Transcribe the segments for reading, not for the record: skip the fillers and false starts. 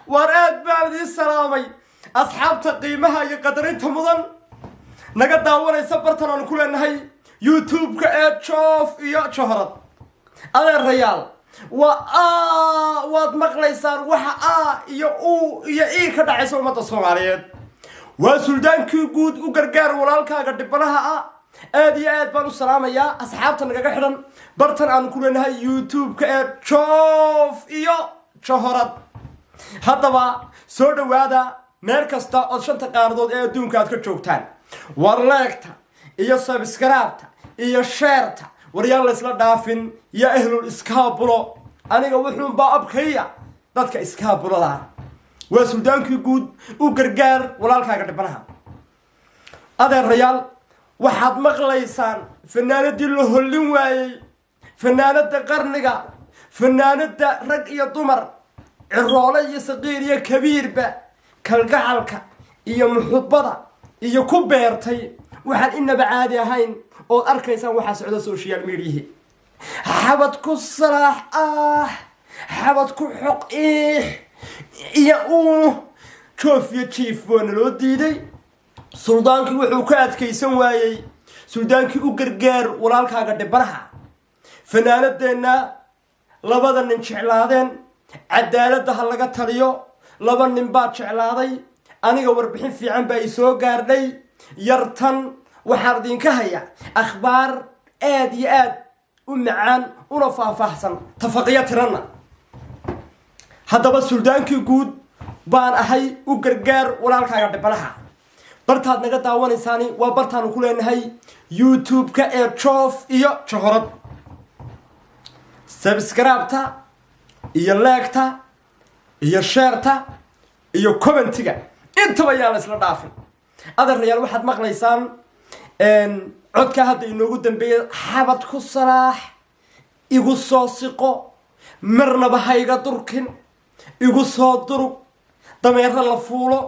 وراد بعد السلامي أصحاب تقييمها يقدرين تمضن نقد داوري سبرتنا نقول إنها يوتيوب كأد شوف يا شهرت أنا الرجال واد مقليسان وحا يا إيه كده عيسو ما تصوم وسلطان كيقود وقرقار ولالكا قد بناها آد بانو السلامة يا أصحاب تنقا حدا برتنا نقول إنها يوتيوب كأد شوف يا شهرت haddaba soo dhawaada meel kasta oo shanta qaardood ee adduunka aad ka joogtaan war leegta iyo subscribe-ta iyo share-ta waryaan la isla dhaafin ya ahlul iskaabulo aniga wuxuu baa abkaya dadka iskaabulada waa suldaankii guud u gargaar walaalkaaga dhibanaha adeerayaal waxaad maqlaysaan fanaanadii la hollin waayay fanaanada qarniga fanaanada rag iyo dumar الرولي صغير يا كبير با كالقعلك يا محبضة يا كبيرتي وحال إنا بعادي هين أو أركيسان وحاس على السوشيال ميديا حبتكو الصلاح حبتكو حق يا شوف يا تشيف وانا لو ديدي سلطانكي وحوكات كيسان وايي سلطانكي وقرقار ولالكا قد برها فنانة دينا لبدا ننشعلادين cadaaladda ha laga taliyo laba nin baa jeclaaday aniga warbixin fiican baa i soo gaardhay yartan waxaan idinka haya akhbaar aad iyo aad u macaan una faahfaahsan tafaqiya tiranna haddaba suldaankii guud baan ahay u gargaar walaalkaaga dhibanaha bartaad naga daawanaysaani waa bartaanu ku leenahay youtube-ka ee joof iyo johorad subscribe-ta iyo leegta iyo sheerta iyo commentiga intaba yaa la isla dhaafin adeerayaal waxaad maqlaysaan codka hadda inoogu dambeeyay xabad ku salaax igu soo siqo marnaba hayga durkin igu soo durug dameerra la fuulo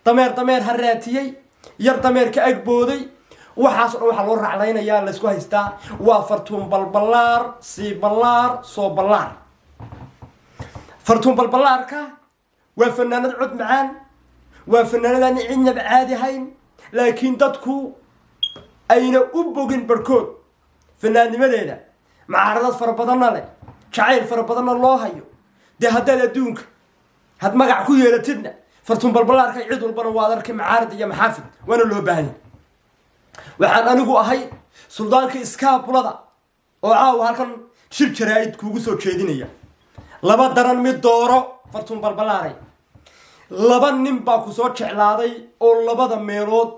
dameer ha raatiyey yar dameerka agbooday waxaas oo waxa loo raaclaynayaa la isku haystaa waa fartuun balbalaar sii ballaar soo ballaar فرتون بالبلاركا وفنانات عد معان وفنانات عيننا بعادي هين لكن دادكو أين أبوغن بركود فنان مدينة مع عرضات فربضنا لي شعير فربضنا الله هيو دي هدا لدونك هاد مقع كوية لتدنا فرتون بالبلاركا يعيدوا البنوادرك معارض يا محافظ وانا اللي هو باهني وحان أنقو أهي سلطانك إسكاب ولدا وعاو هالكن شركة رايد كوغسو تشيدينية laba daran mid dooro fartuun balbalaaray laba nin baa ku soo jeclaaday oo labada meelood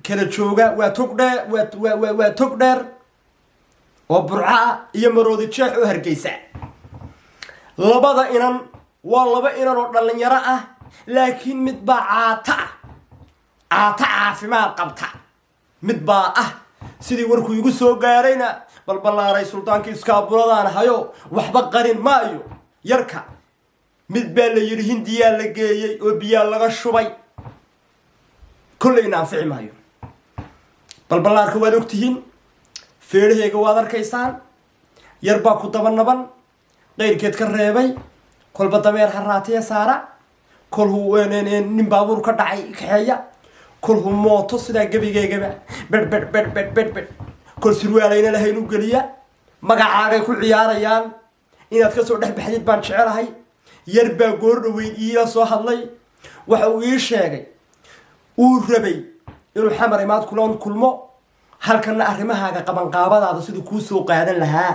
kala jooga waa tog dheer oo burca iyo maroodi jeex oo hargeysa labada inan waa laba inan oo dhalinyaro ah laakiin mid baa caata caafimaad qabta mid baa sidii warku igu soo gaarayna balbalaaray sultaankii iskaabuladaan hayo waxba qarin maayo yarka mid baa la yiri hindiyaa la geeyay oo biyaa laga shubay kullayna anfici maayo balbalaarka waad ogtihiin feerahayga waad arkaysaan yar baa ku dabanaban qayrkeed ka reebay kolba dameer haraatiya saara kolhu nin baabuur ka dhacay kaxeeya kolhu mooto sidaa gebigeygaba bedh kol sirwaalayna lahayn u geliya magacaagay ku ciyaarayaan inaad ka soo dhex baxdid baan jecelahay yar baa goor dhaweyd iila soo hadlay waxa uu ii sheegay uu rabay inuu xamar imaad kulmo halkana arrimahaaga qabanqaabadaada siduu kuu soo qaadan lahaa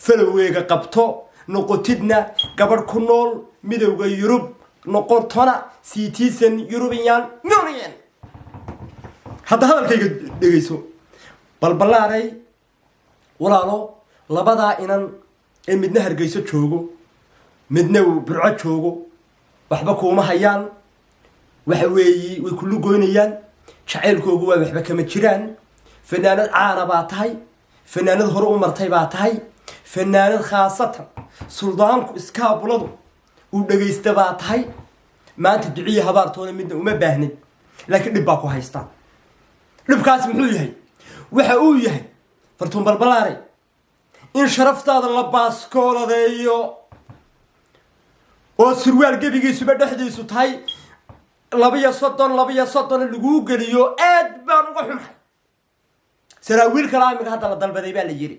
faloweyga qabto noqotidna gabadh ku nool midowga yurub noqotona citizen European Union hadda hadalkayga dhegeyso balbalaaray walaalo labadaa inan ee midna hargeyso joogo midna burco joogo waxba kuuma hayaan waxa weeyi way kullu goynayaan jacaylkoogu waa waxba kama jiraan fanaanad caana baa tahay fanaanad hore u martay baa tahay fanaanad khaasatan suldaanku iskaabuladu uu dhageysta baa tahay maanta duciye habaartoona midna uma baahnid laakiin dhib baa ku haystaan dhibkaas muxuu yahay waxa uu yahay fartuun balbalaare in sharaftaada la baaskooladeeyo oo surwaal gebigiisuba dhexdiisu tahay 230 lagu geliyo aad baan uga xumahay saraawiil kalaamiga hadda la dalbaday baa la yiri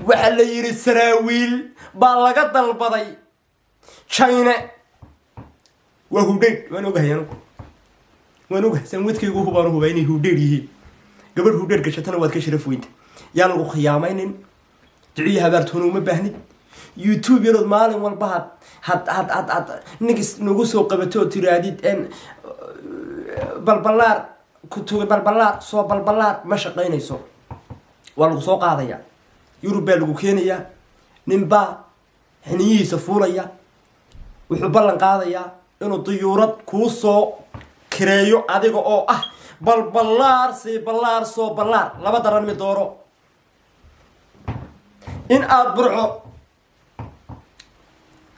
waxa la yiri saraawiil baa laga dalbaday China waa hudheed waan ogahay sanwadkaygu hubaan hubaa inay hudheed yihiin gabadh hudheed gashatana waad ka sharaf weynta yaa lagu khiyaamaynin duciye habaartoona uma baahnid YouTube yarood maalin walba had nigis nagu soo qabato tiraadid en balbalaar ku tuugay balbalaar soo balbalaar ma shaqeynayso waa lagu soo qaadaya Yurub baa lagu keenaya ninba xiniyihiisa fuulaya wuxuu ballan qaadaya inuu diyuurad ku soo kireeyo adiga oo ah balbalaar soo balaar laba daran mid dooro in aad burco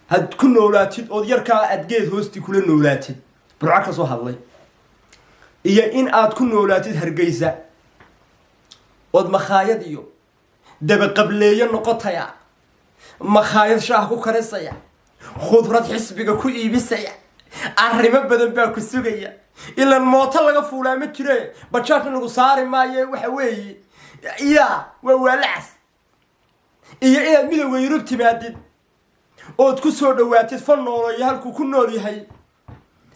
had ku noolaatid oo yarka adgeed hoosti kula noolaatid burco ka soo hadlay iyo in aad ku noolaatid Hargeysa oo makhaayad iyo daba qableeyo noqotaya makhaayad shaah ku karisaya khudrad xisbiga ku iibisaya arrimo badan baa ku sugaya ilan mooto laga fuulaa ma jire bajaajna lagu saari maayo waxa weeye waa walaas iyo inaad midowga Yurub timaadid ood ku soo dhawaatid fannoolo iyo halku ku nool yahay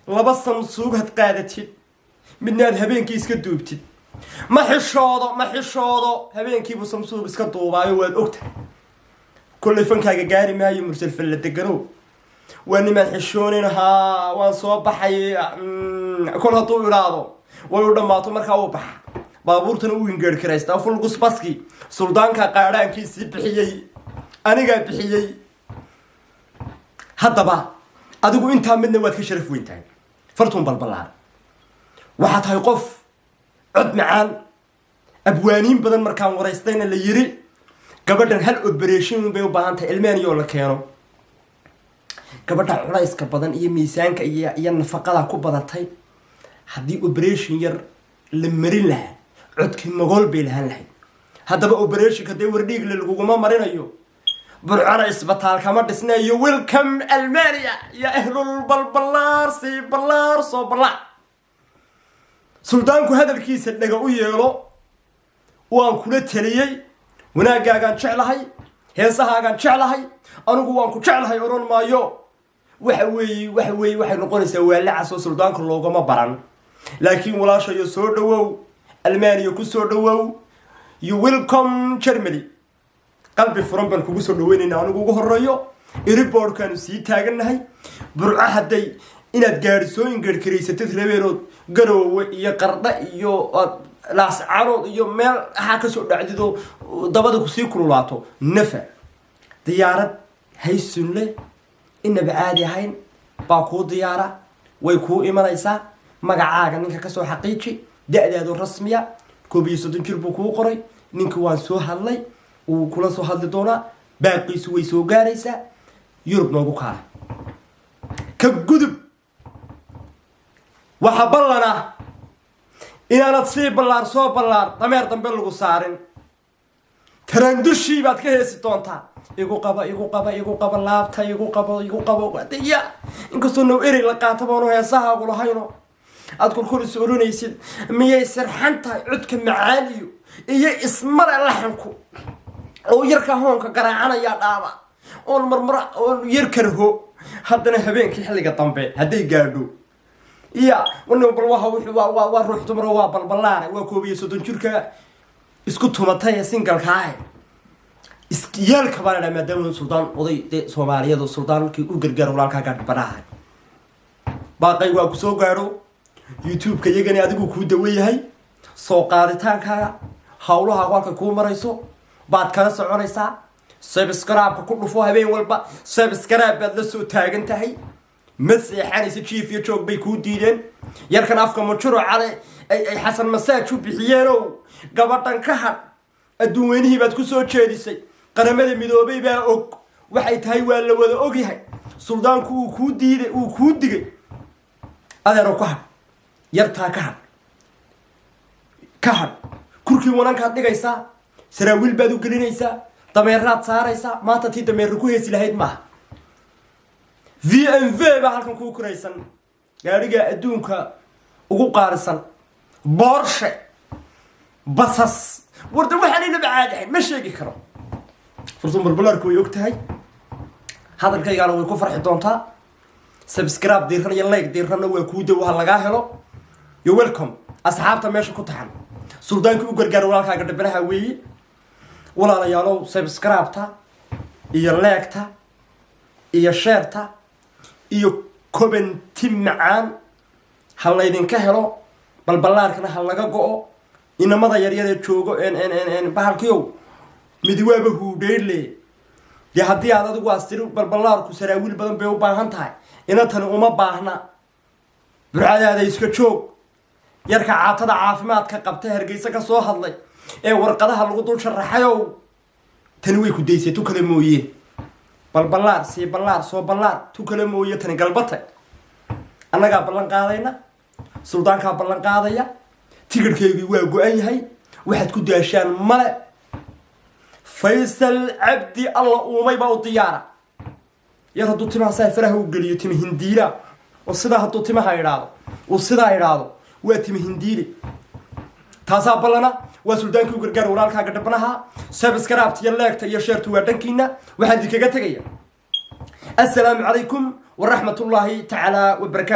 laba Samsung had qaadatid midnaad habeenkii iska duubtid ma xishoodo habeenkii buu Samsung iska duubaayo waad ogtahay kulli fankaaga gaari maayo mursal fal degano waan niman xishooninaha waan soo baxay kol haduu iraado way u dhamaato markaa uu baxa baabuurtana uu ingeer kareystaa fulgus baski suldaanka qaaraankiisii bixiyay aniga bixiyay haddaba adigu inta midna waad ka sharaf weyntahay fartuun balbalaar waxa tahay qof cod macaan abwaaniin badan markaan wareystayna la yiri gabadhan hal operation bay u baahan tahay ilmeeniyo la keeno gabadha culayska badan iyo miisaanka iyo nafaqada ku badatay hadii operation yar la marin lahaa codkii magool bay lahaan lahayd haddaba operation ka wardhiig laguma marinayo burcana isbitaal kama dhisnayo welcome Almania ya ahlul balbalaar soo balaar suldaanku hadalkiisa dhaga u yeelo waan kula taliyay wanaagaagan jeclahay heesahaagan jeclahay anigu waan ku jeclahay oran maayo waxa weey waxay noqonaysaa walaacas oo suldaanku loogama baran laakiin walaashayo soo dhawow Almania ku soo dhawow you welcome Germany qalbi furan baan kugu soo dhaweynayna anigu ugu horeeyo report-kan si taaganahay burca haday inaad gaadhisooyin garkareysatid reebeerood garoowe iyo qardha iyo laas carood iyo meel waxa ka soo dhacdido dabada ku sii kululaato nafa diyaarad haysunle inaba caadi ahayn baa ku diyaara way ku imanaysaa magacaaga ninka ka soo xaqiiji da'daadu rasmiya 31 jir buu ku qoray ninka waan soo hadlay uu kula soo hadli doona baaqiisu way soo gaaraysaa Yurub noogu kaala ka gudub waxa ballana inaanad sii balaar soo balaar dameer dambe lagu saarin tarandushi baad ka heesi doontaa igu qaba laabta igu qabo wadiya inkastoo noo eri la qaato baan heesaha ugu lahayno aad kulkul soo oranaysid miyay sarxanta codka macaaliyo iyo ismar laxanku oo yarka hoonka garaacanaya dhaaba oo marmar oo yar karho haddana habeenkii xilliga dambe haday gaadho wana bal waa ruux dumar waa balbalaar waa 31 jirka isku tumatay singalka ah iskiyalka baa maadaama sultaan oday Soomaaliyeed sultaankii u gargaar walaalka ka barahay baaqay waa ku soo gaaro YouTube ka yagani adigu ku daweeyahay soo qaaditaanka hawlaha walka ku marayso baad kala soconaysaa subscribe ku dhufo habeen walba subscribe baad la soo taagan tahay مسيحانيس تشيف يشوك بيكون ديدن يركن أفكار مشروع على أي حسن مساج شو بحيانو قبضن كهر الدوينه بتكسر شاديسي قرمه ميدوبي بقى أوك وحيد هاي ولا أوكي هاي سلطان كو ديد وكو ديد هذا ركوه yartaa ka hadh kurkii wanankaad dhigaysaa saraawiil baad u gelinaysaa dameeraad saaraysaa maanta tii dameer ku heesi lahayd maaha VMV baa halkan kuu kuraysan gaariga adduunka ugu qaarisan Porsche basas warda waxaan ina bacaadahay ma sheegi karo fursan balbalaarku way ogtahay hadalkaygaana way ku farxi doontaa subscribe diirran iyo like diirranna waa kuu dhow waxa laga helo you welcome asxaabta meesha ku taxan suldaanku u gargaar walaalkaaga dhibanaha weeye walaalayaalow subscribe-ta iyo like-ta iyo share-ta iyo comment macaan hal laydinka helo balbalaarkana hal laga go'o inamada yaryar ee joogo bahalkiyow midiwaaba huudheyle dee haddii aad adigu astiri balbalaarku saraawiil badan bay u baahan tahay inantani uma baahna burcadaada iska joog yarka caatada caafimaadka qabta Hargeysa ka soo hadlay ee warqadaha lagu dul sharaxayow tani way ku daysay tu kale mooyee balbalaar si balaar soo balaar tu kale mooyee tani galbatay annaga ballan qaadayna suldaanka ballan qaadaya tigirkeeygii waa go'an yahay waxaad ku daashaan male Faysal Abdi Allah uumay baa u diyaara yar hadduu timaha saafaraha u geliyo timi hindiila oo sidaa hadduu timaha idhaado oo sidaa idhaado waa timi hindiili taasaa ballana waa suldaankii u gargaar walaalkaaga dhibanaha subscribe iyo like iyo share waa dhankiina waxaan idinkaga tagaya assalaamu calaykum wa rahmatullaahi ta'ala wa barakaatuh